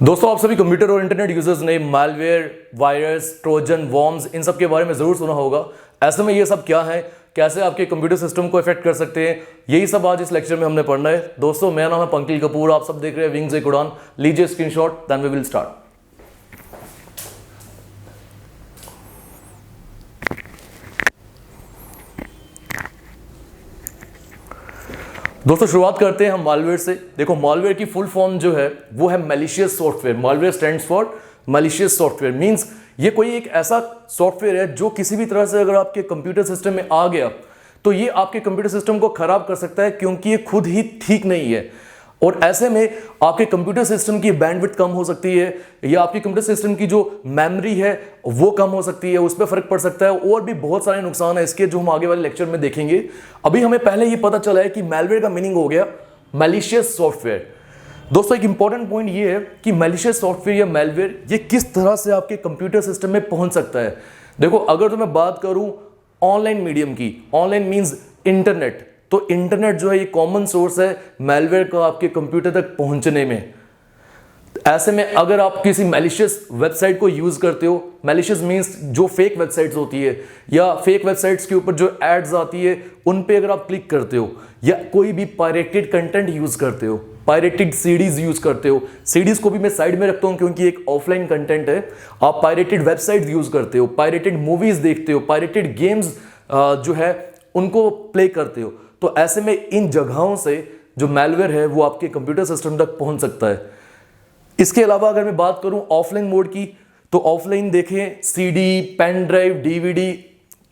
दोस्तों, आप सभी कंप्यूटर और इंटरनेट यूजर्स ने मालवेयर, वायरस, ट्रोजन, वॉर्म्स इन सब के बारे में जरूर सुना होगा। ऐसे में ये सब क्या है, कैसे आपके कंप्यूटर सिस्टम को इफेक्ट कर सकते हैं, यही सब आज इस लेक्चर में हमने पढ़ना है। दोस्तों, मेरा नाम है पंकज कपूर, आप सब देख रहे हैं विंग्स एक उड़ान। लीजिए screenshot, then we will start. दोस्तों, शुरुआत करते हैं हम मालवेयर से। देखो, मालवेयर की फुल फॉर्म जो है वो है malicious software. Malware stands for malicious software, means ये कोई एक ऐसा सॉफ्टवेयर है जो किसी भी तरह से अगर आपके कंप्यूटर सिस्टम में आ गया तो ये आपके कंप्यूटर सिस्टम को खराब कर सकता है, क्योंकि ये खुद ही ठीक नहीं है। और ऐसे में आपके कंप्यूटर सिस्टम की बैंडविड्थ कम हो सकती है, या आपके कंप्यूटर सिस्टम की जो मेमोरी है वो कम हो सकती है, उस पर फर्क पड़ सकता है। और भी बहुत सारे नुकसान है इसके, जो हम आगे वाले लेक्चर में देखेंगे। अभी हमें पहले ये पता चला है कि मैलवेयर का मीनिंग हो गया मैलिशियस सॉफ्टवेयर। दोस्तों, एक इंपॉर्टेंट पॉइंट ये है कि मैलिशियस सॉफ्टवेयर या मैलवेयर ये किस तरह से आपके कंप्यूटर सिस्टम में पहुंच सकता है। देखो, अगर तो मैं बात करूं ऑनलाइन मीडियम की, ऑनलाइन मींस इंटरनेट, तो इंटरनेट जो है ये कॉमन सोर्स है मैलवेयर का आपके कंप्यूटर तक पहुंचने में। ऐसे में अगर आप किसी मैलिशियस वेबसाइट को यूज करते हो, मैलिशियस मींस जो फेक वेबसाइट्स होती है या फेक वेबसाइट्स के ऊपर जो एड्स आती है उन पे अगर आप क्लिक करते हो, या कोई भी पायरेटेड कंटेंट यूज करते हो, पायरेटेड सीडीज यूज करते हो, सीडीज को भी मैं साइड में रखता हूं क्योंकि एक ऑफलाइन कंटेंट है। आप पायरेटेड वेबसाइट यूज करते हो, पायरेटेड मूवीज देखते हो, पायरेटेड गेम्स जो है उनको प्ले करते हो, तो ऐसे में इन जगहों से जो मैलवेयर है वो आपके कंप्यूटर सिस्टम तक पहुंच सकता है। इसके अलावा अगर मैं बात करूं ऑफलाइन मोड की, तो ऑफलाइन देखें सीडी, पेन ड्राइव, डीवीडी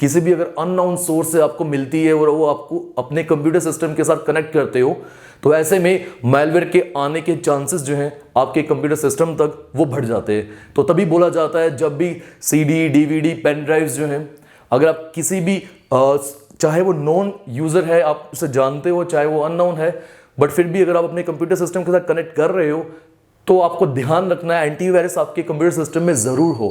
किसी भी अगर अननोन सोर्स से आपको मिलती है और वो आपको अपने कंप्यूटर सिस्टम के साथ कनेक्ट करते हो, तो ऐसे में मैलवेयर के आने के चांसेस जो हैं आपके कंप्यूटर सिस्टम तक वो बढ़ जाते हैं। तो तभी बोला जाता है जब भी सीडी, डीवीडी, पेन ड्राइव्स जो हैं, अगर आप किसी भी चाहे वो नॉन यूजर है, आप उसे जानते हो, चाहे वो अननोन है, बट फिर भी अगर आप अपने कंप्यूटर सिस्टम के साथ कनेक्ट कर रहे हो तो आपको ध्यान रखना है एंटीवायरस आपके कंप्यूटर सिस्टम में जरूर हो।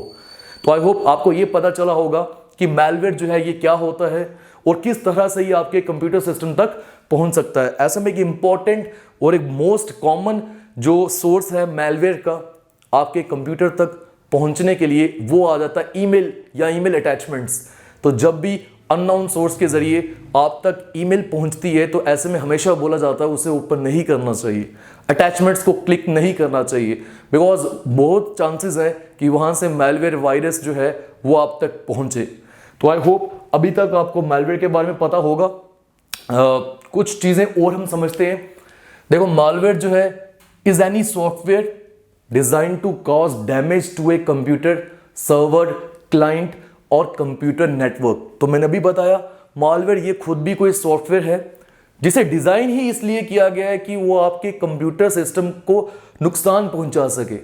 तो आई होप आपको ये पता चला होगा कि मैलवेयर जो है ये क्या होता है और किस तरह से ये आपके कंप्यूटर सिस्टम तक पहुंच सकता है। ऐसे में एक इंपॉर्टेंट और एक मोस्ट कॉमन जो सोर्स है मैलवेयर का आपके कंप्यूटर तक पहुंचने के लिए, वो आ जाता है ईमेल या ईमेल अटैचमेंट्स। तो जब भी अननोन सोर्स के जरिए आप तक ईमेल पहुंचती है तो ऐसे में हमेशा बोला जाता है उसे ओपन नहीं करना चाहिए, अटैचमेंट्स को क्लिक नहीं करना चाहिए, बिकॉज बहुत चांसेस है कि वहां से मैलवेयर वायरस जो है वो आप तक पहुंचे। तो आई होप अभी तक आपको मैलवेयर के बारे में पता होगा। कुछ चीजें और हम समझते हैं। देखो, मैलवेयर जो है is any software design to cause damage to a computer, server, client और कंप्यूटर नेटवर्क। तो मैंने अभी बताया मालवेयर ये खुद भी कोई सॉफ्टवेयर है जिसे डिजाइन ही इसलिए किया गया है कि वो आपके कंप्यूटर सिस्टम को नुकसान पहुंचा सके,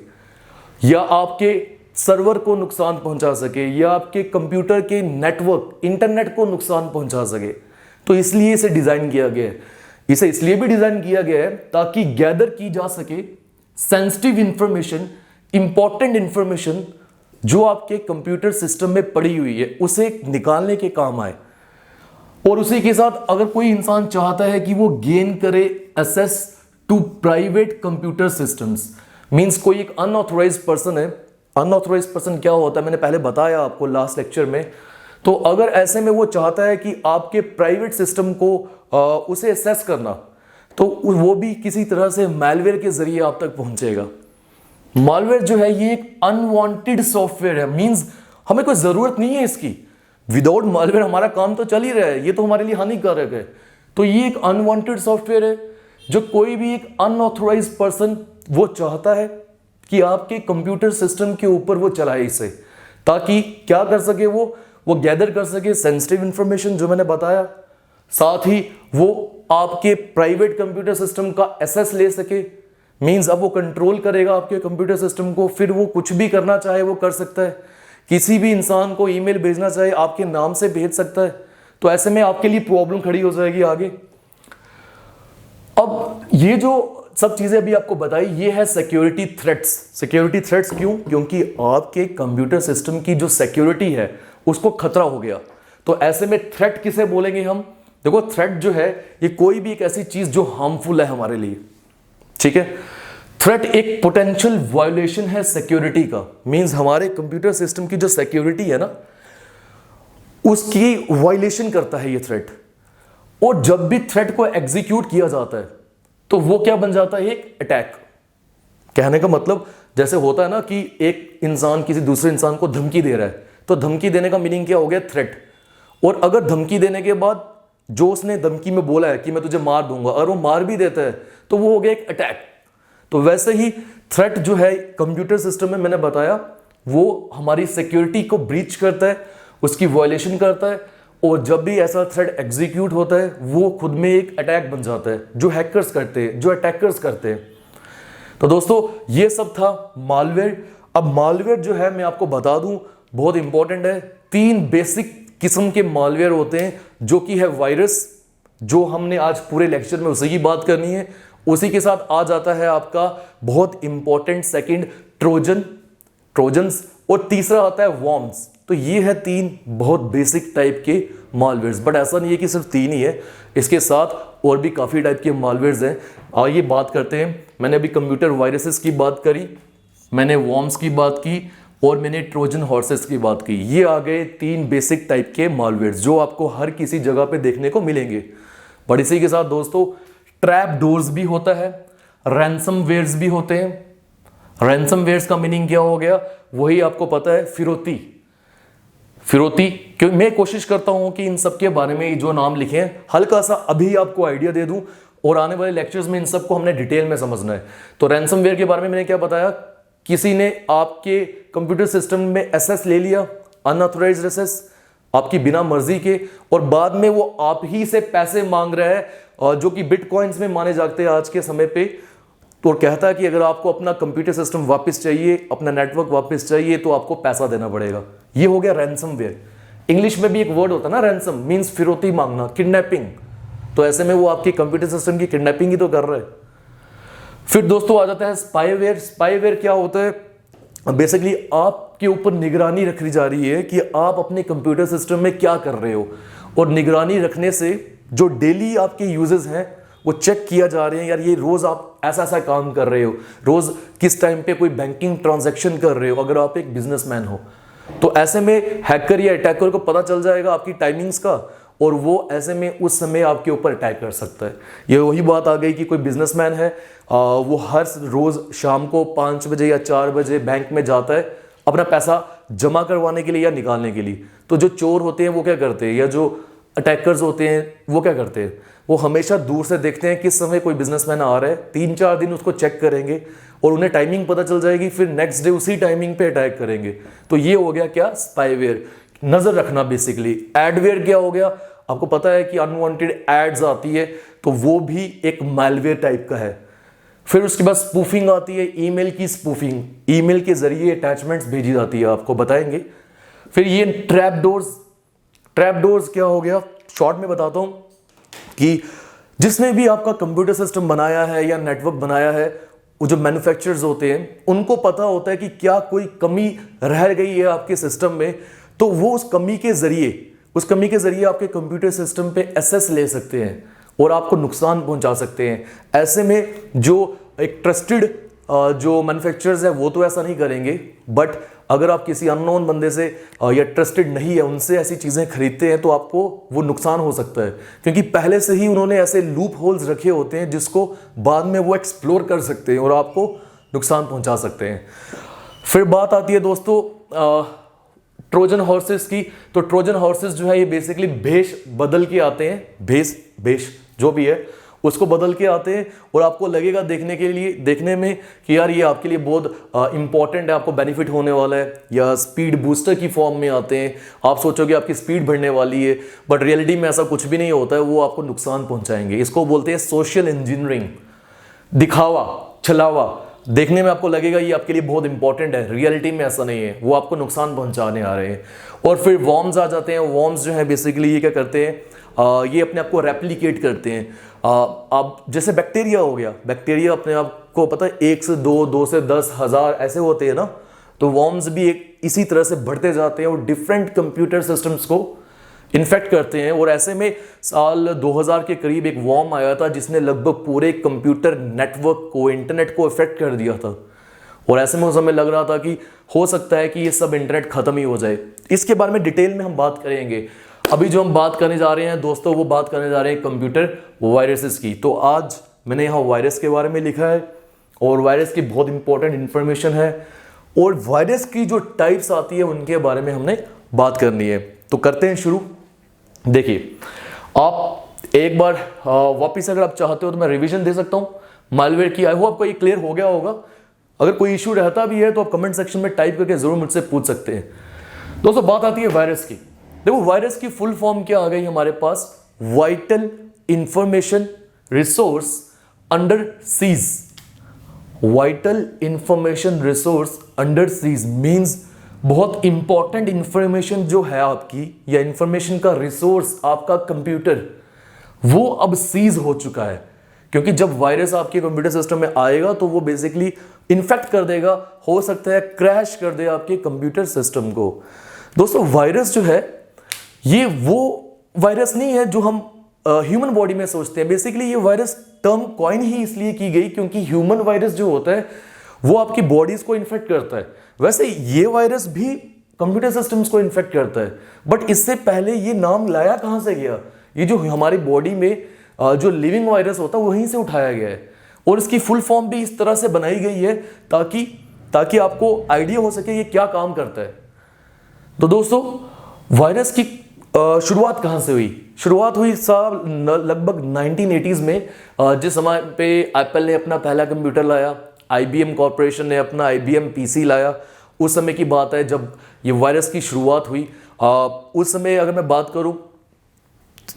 या आपके सर्वर को नुकसान पहुंचा सके, या आपके कंप्यूटर के नेटवर्क, इंटरनेट को नुकसान पहुंचा सके। तो इसलिए इसे डिजाइन किया गया है। इसे इसलिए भी डिजाइन किया गया है ताकि गैदर की जा सके सेंसिटिव इंफॉर्मेशन, इंपॉर्टेंट इंफॉर्मेशन जो आपके कंप्यूटर सिस्टम में पड़ी हुई है उसे निकालने के काम आए। और उसी के साथ अगर कोई इंसान चाहता है कि वो गेन करे access to private computer systems, means कोई एक अनऑथराइज्ड पर्सन है। अनऑथराइज्ड पर्सन क्या होता है मैंने पहले बताया आपको लास्ट लेक्चर में। तो अगर ऐसे में वो चाहता है कि आपके प्राइवेट सिस्टम को उसे एक्सेस करना, तो वो भी किसी तरह से मैलवेयर के जरिए आप तक पहुंचेगा। मालवेयर जो है ये एक अनवांटेड सॉफ्टवेयर है, मींस हमें कोई जरूरत नहीं है इसकी। विदाउट मालवेयर हमारा काम तो चल ही रहा है, ये तो हमारे लिए हानिकारक है। तो ये एक अनवांटेड सॉफ्टवेयर है जो कोई भी एक अनऑथराइज्ड पर्सन वो चाहता है कि आपके कंप्यूटर सिस्टम के ऊपर वो चलाए इसे, ताकि क्या कर सके, वो गैदर कर सके सेंसिटिव इंफॉर्मेशन जो मैंने बताया, साथ ही वो आपके प्राइवेट कंप्यूटर सिस्टम का एक्सेस ले सके। मींस अब वो कंट्रोल करेगा आपके कंप्यूटर सिस्टम को, फिर वो कुछ भी करना चाहे वो कर सकता है। किसी भी इंसान को ईमेल भेजना चाहे आपके नाम से भेज सकता है। तो ऐसे में आपके लिए प्रॉब्लम खड़ी हो जाएगी आगे। अब ये जो सब चीजें अभी आपको बताई, ये है सिक्योरिटी थ्रेट्स। सिक्योरिटी थ्रेट्स क्यों? क्योंकि आपके कंप्यूटर सिस्टम की जो सिक्योरिटी है उसको खतरा हो गया। तो ऐसे में थ्रेट किसे बोलेंगे हम? देखो, थ्रेट जो है ये कोई भी एक ऐसी चीज जो हार्मफुल है हमारे लिए, ठीक है। थ्रेट एक पोटेंशियल वायोलेशन है सिक्योरिटी का, मींस हमारे कंप्यूटर सिस्टम की जो सिक्योरिटी है ना उसकी वायोलेशन करता है ये थ्रेट। और जब भी थ्रेट को एग्जीक्यूट किया जाता है तो वो क्या बन जाता है, एक अटैक। कहने का मतलब जैसे होता है ना कि एक इंसान किसी दूसरे इंसान को धमकी दे रहा है, तो धमकी देने का मीनिंग क्या हो गया, थ्रेट। और अगर धमकी देने के बाद जो उसने धमकी में बोला है कि मैं तुझे मार दूंगा, और वो मार भी देता है तो वो हो गया एक अटैक। तो वैसे ही थ्रेट जो है कंप्यूटर सिस्टम में मैंने बताया वो हमारी सिक्योरिटी को ब्रीच करता है, उसकी वायलेशन करता है। और जब भी ऐसा थ्रेट एग्जीक्यूट होता है वो खुद में एक अटैक बन जाता है, जो हैकर्स करते हैं, जो अटैकर्स करते हैं। तो दोस्तों ये सब था मालवेयर। अब मालवेयर जो है मैं आपको बता दूं बहुत इंपॉर्टेंट है। 3 बेसिक किस्म के मालवेयर होते हैं, जो कि है वायरस, जो हमने आज पूरे लेक्चर में उसी की बात करनी है। उसी के साथ आ जाता है आपका बहुत इंपॉर्टेंट सेकंड ट्रोजन्स, और तीसरा आता है वॉर्म्स। तो ये है 3 बहुत बेसिक टाइप के मालवेयर्स। बट ऐसा नहीं है कि सिर्फ 3 ही है, इसके साथ और भी काफ़ी टाइप के मालवेयर्स हैं। आइए बात करते हैं। मैंने अभी कंप्यूटर वायरसेस की बात करी, मैंने वॉर्म्स की बात की, और मैंने ट्रोजन हॉर्सेस की बात की। ये आ गए 3 बेसिक टाइप के मालवेयर्स जो आपको हर किसी जगह पे देखने को मिलेंगे। पर इसी के साथ दोस्तों ट्रैप डोर्स भी होता है, रैंसमवेयर्स भी होते हैं। रैंसमवेयर्स का मीनिंग क्या हो गया, वही आपको पता है, फिरौती। क्योंकि मैं कोशिश करता हूं कि इन सब के बारे में जो नाम लिखे हैं हल्का सा अभी आपको आइडिया दे दूं, और आने वाले लेक्चर्स में इन सबको हमने डिटेल में समझना है। तो रैंसमवेयर के बारे में मैंने क्या बताया, किसी ने आपके कंप्यूटर सिस्टम में एक्सेस ले लिया, अनऑथराइज्ड एक्सेस, आपकी बिना मर्जी के, और बाद में वो आप ही से पैसे मांग रहा है, जो कि बिटकॉइंस में माने जाते हैं आज के समय पे। तो कहता है कि अगर आपको अपना कंप्यूटर सिस्टम वापस चाहिए, अपना नेटवर्क वापस चाहिए, तो आपको पैसा देना पड़ेगा। ये हो गया रैंसमवेयर। इंग्लिश में भी एक वर्ड होता है ना, रैंसम मींस फिरौती मांगना, किडनैपिंग। तो ऐसे में वो आपकी कंप्यूटर सिस्टम की किडनैपिंग ही तो कर रहा है। फिर दोस्तों आ जाता है स्पाईवेयर। स्पाईवेयर क्या होता है, बेसिकली आपके ऊपर निगरानी रखी जा रही है कि आप अपने कंप्यूटर सिस्टम में क्या कर रहे हो, और निगरानी रखने से जो डेली आपके यूजेस हैं वो चेक किया जा रहे हैं, यार ये रोज आप ऐसा ऐसा काम कर रहे हो, रोज किस टाइम पे कोई बैंकिंग ट्रांजैक्शन कर रहे हो, अगर आप एक बिजनेसमैन हो। तो ऐसे में हैकर या अटैकर को पता चल जाएगा आपकी टाइमिंग्स का, और वो ऐसे में उस समय आपके ऊपर अटैक कर सकता है। ये वही बात आ गई कि कोई बिजनेसमैन है, वो हर रोज शाम को 5 बजे या 4 बजे बैंक में जाता है अपना पैसा जमा करवाने के लिए या निकालने के लिए। तो जो चोर होते हैं वो क्या करते हैं, या जो अटैकर्स होते हैं वो क्या करते हैं, वो हमेशा दूर से देखते हैं किस समय कोई बिजनेसमैन आ रहा है, 3-4 दिन उसको चेक करेंगे, और उन्हें टाइमिंग पता चल जाएगी, फिर नेक्स्ट डे उसी टाइमिंग पे अटैक करेंगे। तो ये हो गया क्या, स्पाईवेयर, नजर रखना बेसिकली। एडवेयर क्या हो गया, आपको पता है कि अनवांटेड एड्स आती है, तो वो भी एक मैलवेयर टाइप का है। फिर उसके बाद स्पूफिंग आती है, ईमेल की स्पूफिंग, ईमेल के जरिए अटैचमेंट्स भेजी जाती है, आपको बताएंगे। फिर ये ट्रैप डोर्स क्या हो गया, शॉर्ट में बताता हूं कि जिसने भी आपका कंप्यूटर सिस्टम बनाया है या नेटवर्क बनाया है, वो जो मैन्युफैक्चरर्स होते हैं उनको पता होता है कि क्या कोई कमी रह गई है आपके सिस्टम में, तो वो उस कमी के जरिए आपके कंप्यूटर सिस्टम पे एक्सेस ले सकते हैं और आपको नुकसान पहुंचा सकते हैं। ऐसे में जो एक ट्रस्टेड जो मैन्युफैक्चरर्स है वो तो ऐसा नहीं करेंगे, बट अगर आप किसी अननोन बंदे से या ट्रस्टेड नहीं है उनसे ऐसी चीजें खरीदते हैं तो आपको वो नुकसान हो सकता है, क्योंकि पहले से ही उन्होंने ऐसे लूप होल्स रखे होते हैं जिसको बाद में वो एक्सप्लोर कर सकते हैं और आपको नुकसान पहुंचा सकते हैं। फिर बात आती है दोस्तों ट्रोजन हॉर्सेस की। तो ट्रोजन हॉर्सेस जो है ये बेसिकली भेष बदल के आते हैं, भेष जो भी है उसको बदल के आते हैं, और आपको लगेगा देखने में कि यार ये आपके लिए बहुत इंपॉर्टेंट है, आपको बेनिफिट होने वाला है, या स्पीड बूस्टर की फॉर्म में आते हैं। आप सोचोगे आपकी स्पीड बढ़ने वाली है, बट रियलिटी में ऐसा कुछ भी नहीं होता है, वो आपको नुकसान पहुंचाएंगे। इसको बोलते हैं सोशल इंजीनियरिंग, दिखावा, छलावा। देखने में आपको लगेगा ये आपके लिए बहुत इंपॉर्टेंट है, रियलिटी में ऐसा नहीं है, वो आपको नुकसान पहुंचाने आ रहे हैं। और फिर वॉर्म्स आ जाते हैं। वॉर्म्स जो है बेसिकली ये क्या करते हैं, ये अपने आप को रेप्लिकेट करते हैं। अब जैसे बैक्टीरिया हो गया, बैक्टीरिया अपने आप को पता है 1 से 2, 2 से 10 हज़ार ऐसे होते हैं ना, तो वॉर्म्स भी एक इसी तरह से बढ़ते जाते हैं और डिफरेंट कंप्यूटर सिस्टम्स को इन्फेक्ट करते हैं। और ऐसे में साल 2000 के करीब एक वॉर्म आया था जिसने लगभग पूरे कंप्यूटर नेटवर्क को, इंटरनेट को इफेक्ट कर दिया था। और ऐसे में उस समय लग रहा था कि हो सकता है कि ये सब इंटरनेट खत्म ही हो जाए। इसके बारे में डिटेल में हम बात करेंगे। अभी जो हम बात करने जा रहे हैं दोस्तों, वो बात करने जा रहे हैं कंप्यूटर वायरसेस की। तो आज मैंने यहाँ वायरस के बारे में लिखा है और वायरस की बहुत इंपॉर्टेंट इंफॉर्मेशन है और वायरस की जो टाइप्स आती है उनके बारे में हमने बात करनी है। तो करते हैं शुरू। देखिए, आप एक बार वापिस अगर आप चाहते हो तो मैं रिवीजन दे सकता हूं मालवेयर की। आई होप आपको ये क्लियर हो गया होगा। अगर कोई इशू रहता भी है तो आप कमेंट सेक्शन में टाइप करके जरूर मुझसे पूछ सकते हैं। दोस्तों, बात आती है वायरस की। देखो, वायरस की फुल फॉर्म क्या आ गई हमारे पास? Vital information resource under siege. Vital information resource under siege means बहुत इंपॉर्टेंट इंफॉर्मेशन जो है आपकी, या इंफॉर्मेशन का रिसोर्स आपका कंप्यूटर, वो अब सीज हो चुका है। क्योंकि जब वायरस आपके कंप्यूटर सिस्टम में आएगा तो वो बेसिकली इन्फेक्ट कर देगा, हो सकता है क्रैश कर दे आपके कंप्यूटर सिस्टम को। दोस्तों, वायरस जो है ये वो वायरस नहीं है जो हम ह्यूमन बॉडी में सोचते हैं। बेसिकली ये वायरस टर्म कॉइन ही इसलिए की गई क्योंकि ह्यूमन वायरस जो होता है वो आपकी बॉडीज को इन्फेक्ट करता है। वैसे ये वायरस भी कंप्यूटर सिस्टम्स को इन्फेक्ट करता है, बट इससे पहले ये नाम लाया कहां से गया? ये जो हमारी बॉडी में जो लिविंग वायरस होता है वहीं से उठाया गया है। और इसकी फुल फॉर्म भी इस तरह से बनाई गई है ताकि आपको आइडिया हो सके ये क्या काम करता है। तो दोस्तों, वायरस की शुरुआत कहां से हुई? शुरुआत हुई साल लगभग 1980s में, जिस समय पे एप्पल ने अपना पहला कंप्यूटर लाया, IBM कॉर्पोरेशन ने अपना IBM PC लाया। उस समय की बात है जब ये वायरस की शुरुआत हुई। उस समय अगर मैं बात करूं,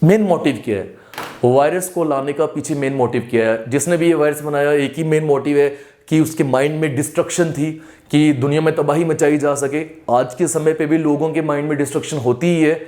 मेन मोटिव क्या है वायरस को लाने का? पीछे मेन मोटिव क्या है? जिसने भी ये वायरस बनाया, एक ही मेन मोटिव है कि उसके माइंड में डिस्ट्रक्शन थी कि दुनिया में तबाही मचाई जा सके। आज के समय पे भी लोगों के माइंड में डिस्ट्रक्शन होती ही है।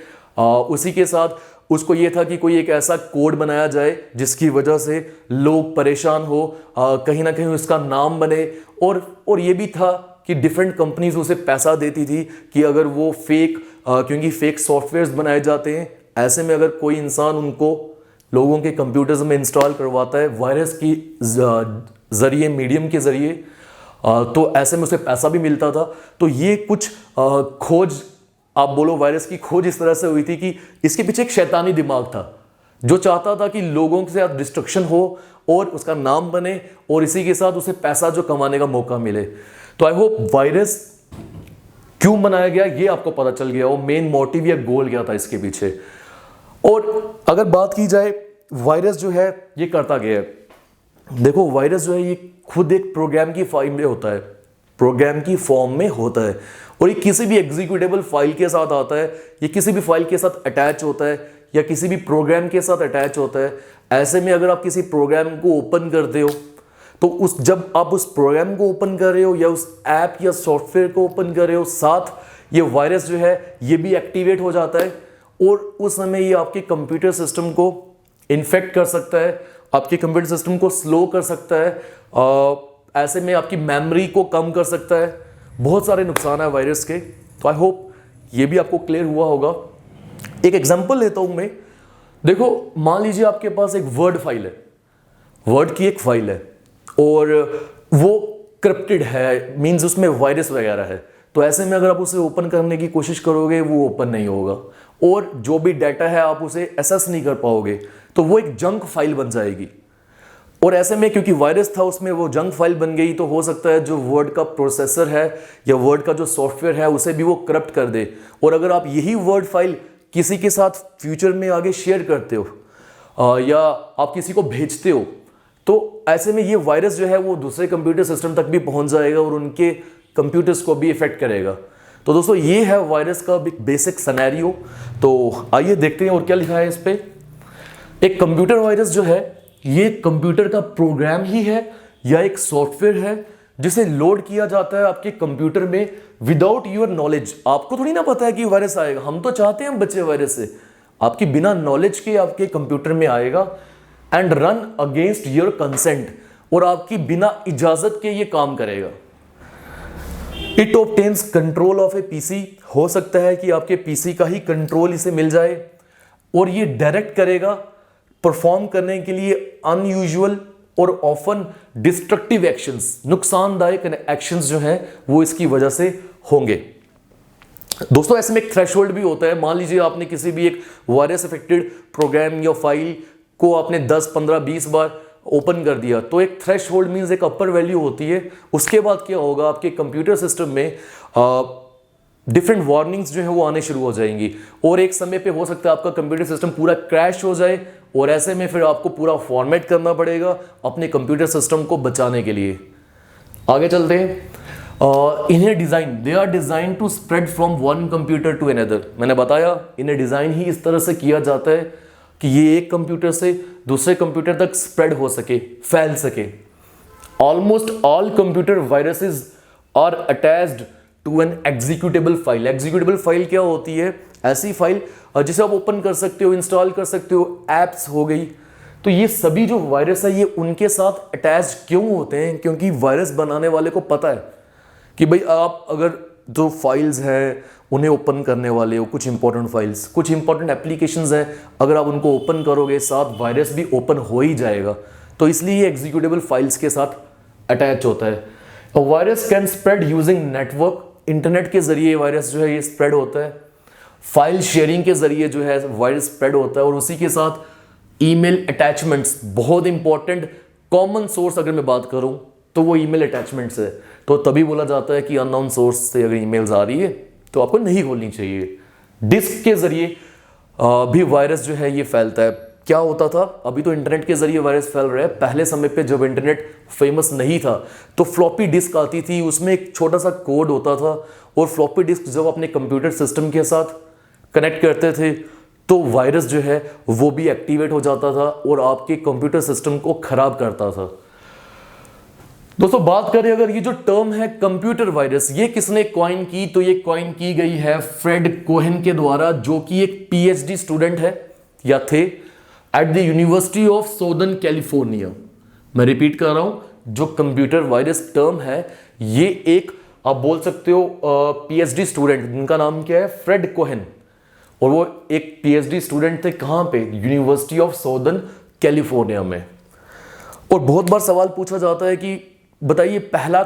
उसी के साथ उसको ये था कि कोई एक ऐसा कोड बनाया जाए जिसकी वजह से लोग परेशान हो, कहीं ना कहीं उसका नाम बने। और ये भी था कि डिफरेंट कंपनीज उसे पैसा देती थी कि अगर वो क्योंकि फेक सॉफ्टवेयर्स बनाए जाते हैं, ऐसे में अगर कोई इंसान उनको लोगों के कंप्यूटर्स में इंस्टॉल करवाता है वायरस की जरिए, मीडियम के जरिए, तो ऐसे में उसे पैसा भी मिलता था। तो ये कुछ खोज, आप बोलो वायरस की खोज इस तरह से हुई थी कि इसके पीछे एक शैतानी दिमाग था जो चाहता था कि लोगों के साथ डिस्ट्रक्शन हो और उसका नाम बने और इसी के साथ उसे पैसा जो कमाने का मौका मिले। तो आई होप वायरस क्यों बनाया गया ये आपको पता चल गया, वो मेन मोटिव या गोल क्या था इसके पीछे। और अगर बात की जाए वायरस जो है ये करता क्या है? देखो, वायरस जो है ये खुद एक प्रोग्राम की फाइल में होता है, प्रोग्राम की फॉर्म में होता है और ये किसी भी एग्जीक्यूटेबल फाइल के साथ आता है, ये किसी भी फाइल के साथ अटैच होता है या किसी भी प्रोग्राम के साथ अटैच होता है। ऐसे में अगर आप किसी प्रोग्राम को ओपन करते हो तो जब आप उस प्रोग्राम को ओपन कर रहे हो या उस ऐप या सॉफ्टवेयर को ओपन कर रहे हो, साथ ये वायरस जो है ये भी एक्टिवेट हो जाता है और उस समय ये आपके कंप्यूटर सिस्टम को इन्फेक्ट कर सकता है, आपके कंप्यूटर सिस्टम को स्लो कर सकता है, ऐसे में आपकी मेमोरी को कम कर सकता है। बहुत सारे नुकसान है वायरस के। तो आई होप ये भी आपको क्लियर हुआ होगा। एक एग्जांपल लेता हूं मैं। देखो, मान लीजिए आपके पास एक वर्ड फाइल है, वर्ड की एक फाइल है और वो क्रिप्टेड है, मींस उसमें वायरस वगैरह है। तो ऐसे में अगर आप उसे ओपन करने की कोशिश करोगे वो ओपन नहीं होगा और जो भी डाटा है आप उसे एक्सेस नहीं कर पाओगे, तो वो एक जंक फाइल बन जाएगी। और ऐसे में क्योंकि वायरस था उसमें वो जंक फाइल बन गई, तो हो सकता है जो वर्ड का प्रोसेसर है या वर्ड का जो सॉफ्टवेयर है उसे भी वो करप्ट कर दे। और अगर आप यही वर्ड फाइल किसी के साथ फ्यूचर में आगे शेयर करते हो या आप किसी को भेजते हो, तो ऐसे में ये वायरस जो है वो दूसरे कंप्यूटर सिस्टम तक भी पहुंच जाएगा और उनके कंप्यूटर्स को भी इफेक्ट करेगा। तो दोस्तों, ये है वायरस का बेसिक सिनेरियो। तो आइए देखते हैं और क्या लिखा है इस पे। एक कंप्यूटर वायरस जो है ये कंप्यूटर का प्रोग्राम ही है या एक सॉफ्टवेयर है जिसे लोड किया जाता है आपके कंप्यूटर में विदाउट योर नॉलेज। आपको थोड़ी ना पता है कि वायरस आएगा, हम तो चाहते हैं बच्चे वायरस से, आपकी बिना नॉलेज के आपके कंप्यूटर में आएगा and run against your consent, और आपकी बिना इजाजत के ये काम करेगा। It obtains control of A PC, हो सकता है कि आपके पीसी का ही कंट्रोल इसे मिल जाए और ये डायरेक्ट करेगा परफॉर्म करने के लिए अनयूजुअल और ऑफन डिस्ट्रक्टिव एक्शंस, नुकसानदायक एक्शंस जो हैं वो इसकी वजह से होंगे। दोस्तों ऐसे में एक थ्रेशोल्ड भी होता है। मान लीजिए आपने किसी भी एक वायरस अफेक्टेड प्रोग्राम या फाइल को आपने 10, 15, 20 बार ओपन कर दिया, तो एक थ्रेशोल्ड मींस एक अपर वैल्यू होती है। उसके बाद क्या होगा, आपके कंप्यूटर सिस्टम में डिफरेंट वार्निंग्स जो है वो आने शुरू हो जाएंगी और एक समय पे हो सकता है आपका कंप्यूटर सिस्टम पूरा क्रैश हो जाए और ऐसे में फिर आपको पूरा फॉर्मेट करना पड़ेगा अपने कंप्यूटर सिस्टम को बचाने के लिए। आगे चलते हैं। इन्हें design, they are design to spread from one computer to another. मैंने बताया इन्हें डिजाइन ही इस तरह से किया जाता है कि ये एक कंप्यूटर से दूसरे कंप्यूटर तक स्प्रेड हो सके, फैल सके। Almost all computer viruses are attached to an executable file. Executable file क्या होती है, ऐसी फाइल जिसे आप ओपन कर सकते हो, इंस्टॉल कर सकते हो, एप्स हो गई। तो ये सभी जो वायरस है ये उनके साथ अटैच क्यों होते हैं, क्योंकि वायरस बनाने वाले को पता है कि भाई आप अगर जो फाइल्स हैं उन्हें ओपन करने वाले हो, कुछ इंपॉर्टेंट फाइल्स, कुछ इंपॉर्टेंट एप्लीकेशंस हैं, अगर आप उनको ओपन करोगे साथ वायरस भी ओपन हो ही जाएगा। तो इसलिए ये एग्जीक्यूटेबल फाइल्स के साथ अटैच होता है। Virus can spread using network, internet के जरिए वायरस जो है ये स्प्रेड होता है। फाइल शेयरिंग के जरिए जो है वायरस स्प्रेड होता है और उसी के साथ ईमेल अटैचमेंट्स, बहुत इंपॉर्टेंट कॉमन सोर्स अगर मैं बात करूं तो वो ईमेल अटैचमेंट्स है। तो तभी बोला जाता है कि अननोन सोर्स से अगर ईमेल्स आ रही है तो आपको नहीं खोलनी चाहिए। डिस्क के जरिए भी वायरस जो है ये फैलता है। क्या होता था, अभी तो इंटरनेट के जरिए वायरस फैल रहा है, पहले समय पे जब इंटरनेट फेमस नहीं था तो फ्लॉपी डिस्क आती थी, उसमें एक छोटा सा कोड होता था और फ्लॉपी डिस्क जब अपने कंप्यूटर सिस्टम के साथ कनेक्ट करते थे तो वायरस जो है वो भी एक्टिवेट हो जाता था और आपके कंप्यूटर सिस्टम को खराब करता था। दोस्तों बात करें अगर ये जो टर्म है कंप्यूटर वायरस, ये किसने कॉइन की, तो ये कॉइन की गई है फ्रेड कोहेन के द्वारा, जो कि एक पीएचडी स्टूडेंट है या थे at the university of southern California. मैं रिपीट कर रहा हूं, जो कंप्यूटर वायरस टर्म है ये एक आप बोल सकते हो पीएचडी स्टूडेंट, जिनका नाम क्या है फ्रेड कोहेन, और वो एक पीएचडी स्टूडेंट थे कहां पे, यूनिवर्सिटी ऑफ साउदर्न कैलिफोर्निया में। और बहुत बार सवाल पूछा जाता है कि बताइए पहला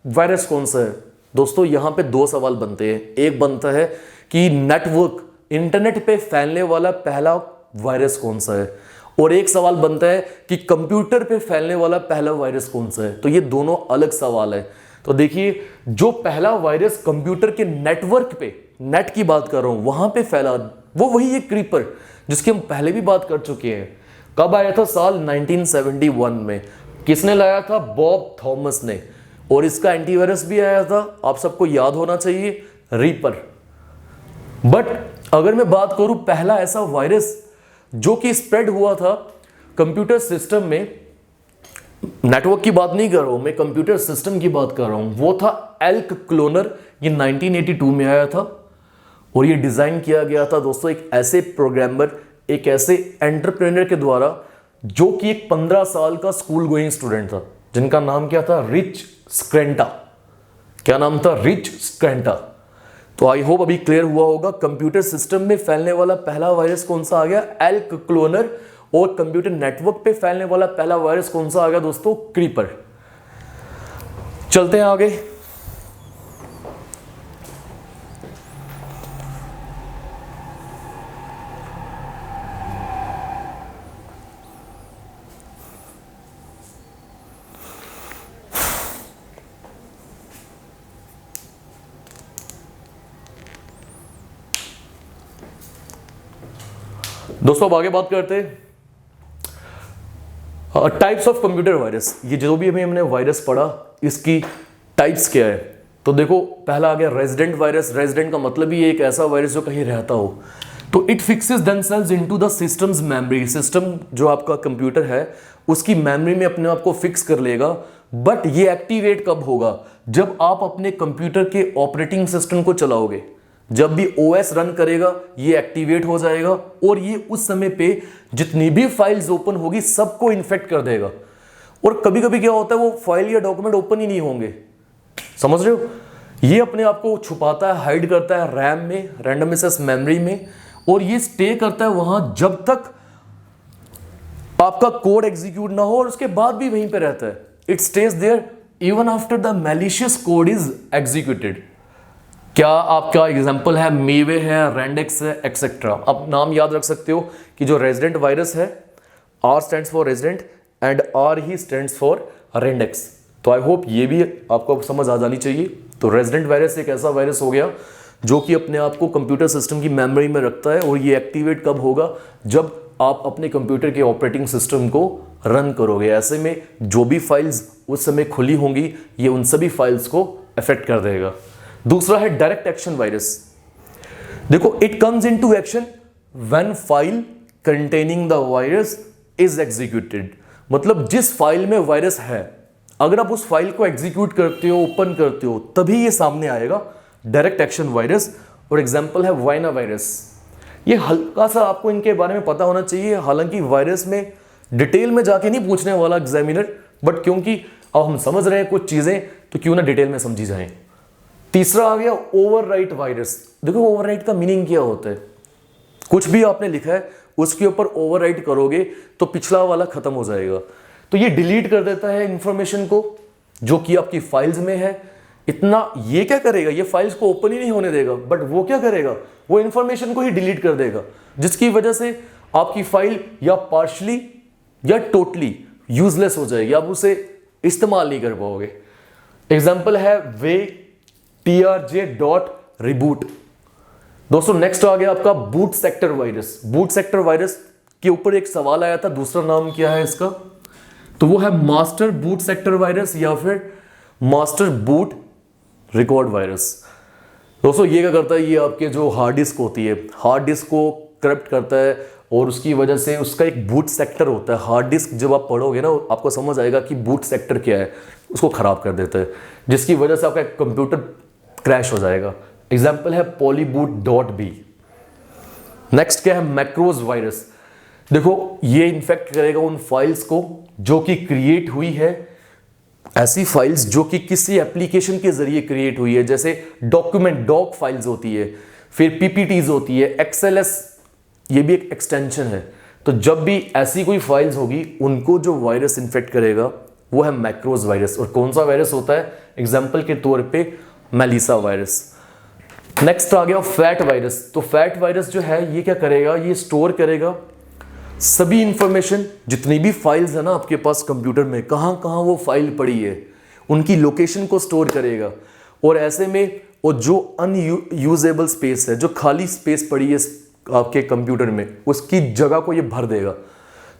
वायरस कौन सा है। दोस्तों यहां पे दो सवाल बनते हैं, एक बनता है कि नेटवर्क, इंटरनेट पे फैलने वाला पहला वायरस कौन सा है, और एक सवाल बनता है कि कंप्यूटर पे फैलने वाला पहला वायरस कौन सा है। तो ये दोनों अलग सवाल है। तो देखिए जो पहला वायरस कंप्यूटर के नेटवर्क पे, नेट की बात कर रहा हूं, वहां पे फैला, वो वही एक क्रीपर जिसकी हम पहले भी बात कर चुके हैं। कब आया था, साल 1971 में। किसने लाया था, बॉब थॉमस ने, और इसका एंटीवायरस भी आया था, आप सबको याद होना चाहिए, रीपर। बट अगर मैं बात करूं पहला ऐसा वायरस जो कि स्प्रेड हुआ था कंप्यूटर सिस्टम में, नेटवर्क की बात नहीं कर रहा हूं मैं, कंप्यूटर सिस्टम की बात कर रहा हूं, वो था एल्क क्लोनर। ये 1982 में आया था और ये डिजाइन किया गया था दोस्तों एक ऐसे प्रोग्रामर, एक ऐसे एंटरप्रेन्योर के द्वारा जो कि एक 15 साल का स्कूल गोइंग स्टूडेंट था, जिनका नाम क्या था, रिच स्क्रेंटा। क्या नाम था, रिच स्क्रेंटा। तो आई होप अभी क्लियर हुआ होगा कंप्यूटर सिस्टम में फैलने वाला पहला वायरस कौन सा आ गया, एल्क क्लोनर, और कंप्यूटर नेटवर्क पे फैलने वाला पहला वायरस कौन सा आ गया दोस्तों, क्रीपर। चलते हैं आगे। दोस्तों अब आगे बात करते हैं टाइप्स ऑफ कंप्यूटर वायरस। ये जो भी हमने वायरस पढ़ा इसकी टाइप्स क्या है। तो देखो पहला आ गया रेजिडेंट वायरस। रेजिडेंट का मतलब ही एक ऐसा वायरस जो कहीं रहता हो। तो it fixes themselves into the systems memory. System जो आपका कंप्यूटर है उसकी मेमोरी में अपने आप को फिक्स कर लेगा। बट ये एक्टिवेट कब होगा, जब आप अपने कंप्यूटर के ऑपरेटिंग सिस्टम को चलाओगे। जब भी ओएस रन करेगा ये एक्टिवेट हो जाएगा और ये उस समय पे जितनी भी फाइल्स ओपन होगी सबको इन्फेक्ट कर देगा। और कभी कभी क्या होता है वो फाइल या डॉक्यूमेंट ओपन ही नहीं होंगे, समझ रहे हो। ये अपने आप को छुपाता है, हाइड करता है रैम में, रैंडम एक्सेस मेमोरी में, और ये स्टे करता है वहां जब तक आपका कोड एग्जीक्यूट ना हो, और उसके बाद भी वहीं पे रहता है। It stays there even after the malicious code is executed. क्या आपका एग्जांपल है मेवे है, रेंडेक्स है, एक्सेट्रा। आप नाम याद रख सकते हो कि जो रेजिडेंट वायरस है, R stands for resident and R ही स्टैंड्स फॉर रेंडेक्स। तो आई होप ये भी आपको समझ आ जानी चाहिए। तो रेजिडेंट वायरस एक ऐसा वायरस हो गया जो कि अपने आप को कंप्यूटर सिस्टम की मेमोरी में रखता है, और ये एक्टिवेट कब होगा, जब आप अपने कंप्यूटर के ऑपरेटिंग सिस्टम को रन करोगे। ऐसे में जो भी फाइल्स उस समय खुली होंगी, ये उन सभी फाइल्स को अफेक्ट कर देगा। दूसरा है डायरेक्ट एक्शन वायरस। देखो, it comes into action when file containing the virus is executed. मतलब जिस फाइल में वायरस है, अगर आप उस फाइल को एग्जीक्यूट करते हो, ओपन करते हो, तभी ये सामने आएगा, डायरेक्ट एक्शन वायरस। और एग्जांपल है वाइना वायरस। ये हल्का सा आपको इनके बारे में पता होना चाहिए, हालांकि वायरस में डिटेल में जाके नहीं पूछने वाला एग्जामिनर, बट क्योंकि अब हम समझ रहे हैं कुछ चीजें, तो क्यों ना डिटेल में समझी जाएं। तीसरा आ गया ओवरराइट वायरस। देखो, ओवरराइट का मीनिंग क्या होता है? कुछ भी आपने लिखा है उसके ऊपर ओवरराइट करोगे तो पिछला वाला खत्म हो जाएगा। तो ये डिलीट कर देता है इंफॉर्मेशन को जो कि आपकी फाइल्स में है। इतना ये क्या करेगा, ये फाइल्स को ओपन ही नहीं होने देगा, बट वो क्या करेगा, वो इंफॉर्मेशन को ही डिलीट कर देगा, जिसकी वजह से आपकी फाइल या पार्शली या टोटली यूजलेस हो जाएगी, आप उसे इस्तेमाल नहीं कर पाओगे। एग्जाम्पल है वे trj.reboot। दोस्तों, नेक्स्ट आ गया आपका boot sector virus. Boot sector virus के ऊपर एक सवाल आया था, दूसरा नाम क्या है इसका, तो वो है मास्टर बूट सेक्टर वायरस या फिर मास्टर बूट रिकॉर्ड वायरस। दोस्तों, ये क्या करता है, ये आपके जो हार्ड डिस्क होती है, हार्ड डिस्क को करप्ट करता है, और उसकी वजह से उसका एक बूट सेक्टर होता है। हार्ड डिस्क जब आप पढ़ोगे ना, आपको समझ आएगा कि बूट सेक्टर क्या है, उसको खराब कर देता है, जिसकी वजह से आपका कंप्यूटर क्रैश हो जाएगा। एग्जाम्पल है polyboot.b। नेक्स्ट क्या है, मैक्रोज वायरस। देखो, ये इन्फेक्ट करेगा उन फाइल्स को जो कि क्रिएट हुई है, ऐसी फाइल्स जो कि किसी एप्लीकेशन के जरिए क्रिएट हुई है, जैसे डॉक्यूमेंट डॉक फाइल्स होती है, फिर पीपीटीज होती है, एक्सएलएस, ये भी एक एक्सटेंशन है। तो जब भी ऐसी कोई फाइल्स होगी, उनको जो वायरस इन्फेक्ट करेगा वो है मैक्रोज वायरस। और कौन सा वायरस होता है? एग्जाम्पल के तौर पे मेलिसा वायरस। नेक्स्ट आ गया फैट वायरस। तो फैट वायरस जो है, ये क्या करेगा, ये स्टोर करेगा सभी इंफॉर्मेशन, जितनी भी फाइल्स है ना आपके पास कंप्यूटर में, कहाँ कहाँ वो फाइल पड़ी है, उनकी लोकेशन को स्टोर करेगा। और ऐसे में वो जो अनयूजेबल स्पेस है, जो खाली स्पेस पड़ी है आपके कंप्यूटर में, उसकी जगह को ये भर देगा।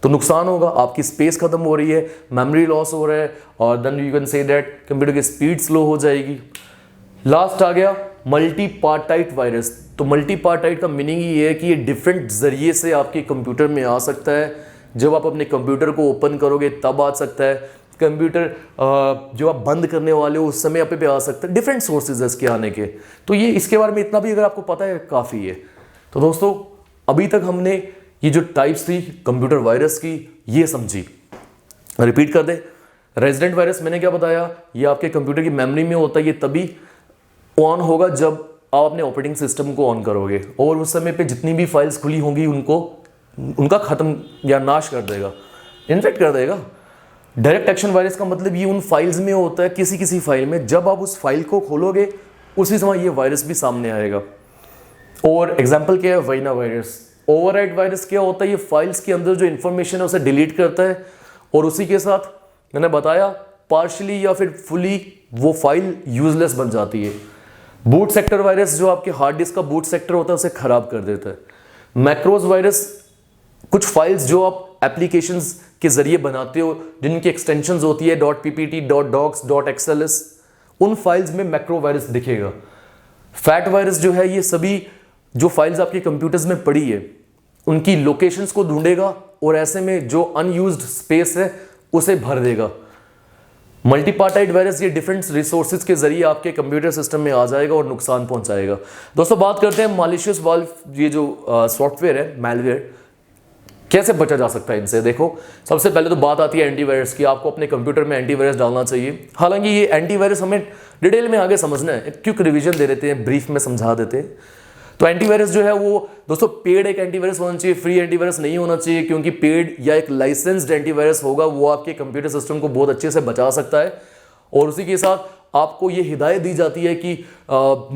तो नुकसान होगा, आपकी स्पेस खत्म हो रही है, मेमोरी लॉस हो रहा है, और then you can say that computer की स्पीड स्लो हो जाएगी। लास्ट आ गया मल्टी पार्टाइट वायरस। तो मल्टी पार्टाइट का मीनिंग ये है कि ये डिफरेंट जरिए से आपके कंप्यूटर में आ सकता है। जब आप अपने कंप्यूटर को ओपन करोगे तब आ सकता है, कंप्यूटर जो आप बंद करने वाले हो उस समय आप पे आ सकता है। डिफरेंट सोर्सेज है इसके आने के। तो ये इसके बारे में इतना भी अगर आपको पता है काफ़ी है। तो दोस्तों, अभी तक हमने ये जो टाइप्स थी कंप्यूटर वायरस की, ये समझी। रिपीट कर दे, रेजिडेंट वायरस मैंने क्या बताया, ये आपके कंप्यूटर की मेमोरी में होता है, ये तभी ऑन होगा जब आप अपने ऑपरेटिंग सिस्टम को ऑन करोगे, और उस समय पे जितनी भी फाइल्स खुली होंगी उनका खत्म या नाश कर देगा, इन्फेक्ट कर देगा। डायरेक्ट एक्शन वायरस का मतलब ये उन फाइल्स में होता है, किसी किसी फाइल में, जब आप उस फाइल को खोलोगे उसी समय ये वायरस भी सामने आएगा। और एग्जाम्पल क्या है, वाइना वायरस। ओवरराइट वायरस क्या होता है, ये फाइल्स के अंदर जो इंफॉर्मेशन है उसे डिलीट करता है, और उसी के साथ मैंने बताया पार्शली या फिर फुली वो फाइल यूजलेस बन जाती है। बूट सेक्टर वायरस जो आपके हार्ड डिस्क का बूट सेक्टर होता है उसे खराब कर देता है। मैक्रोज वायरस, कुछ फाइल्स जो आप एप्लीकेशंस के जरिए बनाते हो, जिनकी एक्सटेंशंस होती है .ppt, .docs, .xls, उन फाइल्स में मैक्रो वायरस दिखेगा। फैट वायरस जो है, ये सभी जो फाइल्स आपके कंप्यूटर्स में पड़ी है उनकी लोकेशंस को ढूंढेगा, और ऐसे में जो अनयूज्ड स्पेस है उसे भर देगा। मल्टीपार्टाइट वायरस ये डिफरेंट रिसोर्सेज के जरिए आपके कंप्यूटर सिस्टम में आ जाएगा और नुकसान पहुंचाएगा। दोस्तों, बात करते हैं मालिशियस वाल्व, ये जो सॉफ्टवेयर है, मैलवेयर, कैसे बचा जा सकता है इनसे। देखो, सबसे पहले तो बात आती है एंटीवायरस की। आपको अपने कंप्यूटर में एंटीवायरस डालना चाहिए। हालांकि ये एंटीवायरस हमें डिटेल में आगे समझना है, क्विक रिवीजन दे देते हैं, ब्रीफ में समझा देते हैं। तो एंटीवायरस जो है वो दोस्तों पेड एक एंटीवायरस होना चाहिए, फ्री एंटीवायरस नहीं होना चाहिए, क्योंकि पेड या एक लाइसेंस्ड एंटीवायरस होगा वो आपके कंप्यूटर सिस्टम को बहुत अच्छे से बचा सकता है। और उसी के साथ आपको ये हिदायत दी जाती है कि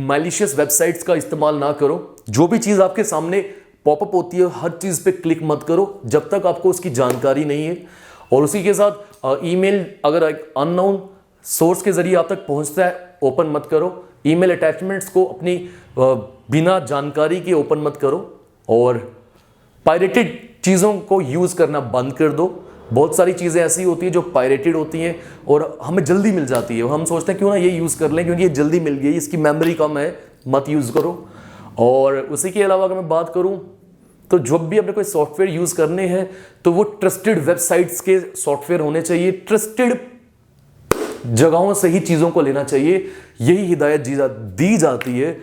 मैलिशियस वेबसाइट्स का इस्तेमाल ना करो। जो भी चीज़ आपके सामने पॉपअप होती है हर चीज़ पे क्लिक मत करो जब तक आपको उसकी जानकारी नहीं है। और उसी के साथ ईमेल अगर एक अननोन सोर्स के जरिए आप तक पहुंचता है ओपन मत करो। ईमेल अटैचमेंट्स को अपनी बिना जानकारी के ओपन मत करो। और पायरेटेड चीज़ों को यूज़ करना बंद कर दो। बहुत सारी चीज़ें ऐसी होती हैं जो पायरेटेड होती हैं और हमें जल्दी मिल जाती है, हम सोचते हैं क्यों ना ये यूज़ कर लें क्योंकि ये जल्दी मिल गई, इसकी मेमोरी कम है, मत यूज़ करो। और उसी के अलावा अगर मैं बात करूं तो जब भी अपने कोई सॉफ्टवेयर यूज़ करने हैं तो वो ट्रस्टेड वेबसाइट्स के सॉफ्टवेयर होने चाहिए, ट्रस्टेड जगहों से ही चीज़ों को लेना चाहिए। यही हिदायत दी जाती है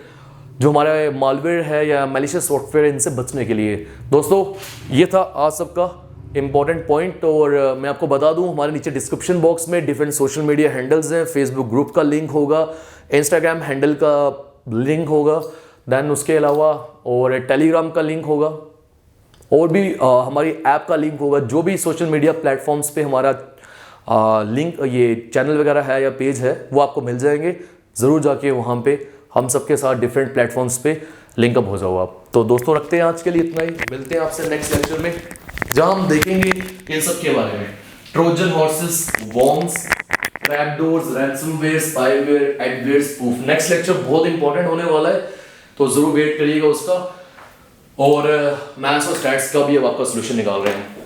जो हमारा मालवेयर है या मैलिशियस सॉफ्टवेयर है इनसे बचने के लिए। दोस्तों ये था आज सबका इंपॉर्टेंट पॉइंट। और मैं आपको बता दूं हमारे नीचे डिस्क्रिप्शन बॉक्स में डिफरेंट सोशल मीडिया हैंडल्स हैं, फेसबुक ग्रुप का लिंक होगा, इंस्टाग्राम हैंडल का लिंक होगा, देन उसके अलावा और टेलीग्राम का लिंक होगा और भी हमारी ऐप का लिंक होगा। जो भी सोशल मीडिया प्लेटफॉर्म्स पे हमारा लिंक ये चैनल वगैरह है या पेज है वो आपको मिल जाएंगे। ज़रूर जाके वहाँ पे हम सबके साथ डिफरेंट प्लेटफॉर्म्स पे लिंकअप हो जाओ आप। तो दोस्तों रखते हैं आज के लिए इतना ही, मिलते हैं आपसे नेक्स्ट लेक्चर में जहां हम देखेंगे इन सब के बारे में, Trojan horses, worms, trapdoors, ransomware, spyware, adware, spoof. Next lecture बहुत इंपॉर्टेंट होने वाला है तो जरूर वेट करिएगा उसका। और मैथ्स और स्टैट्स का भी अब आपका सोल्यूशन निकाल रहे हैं।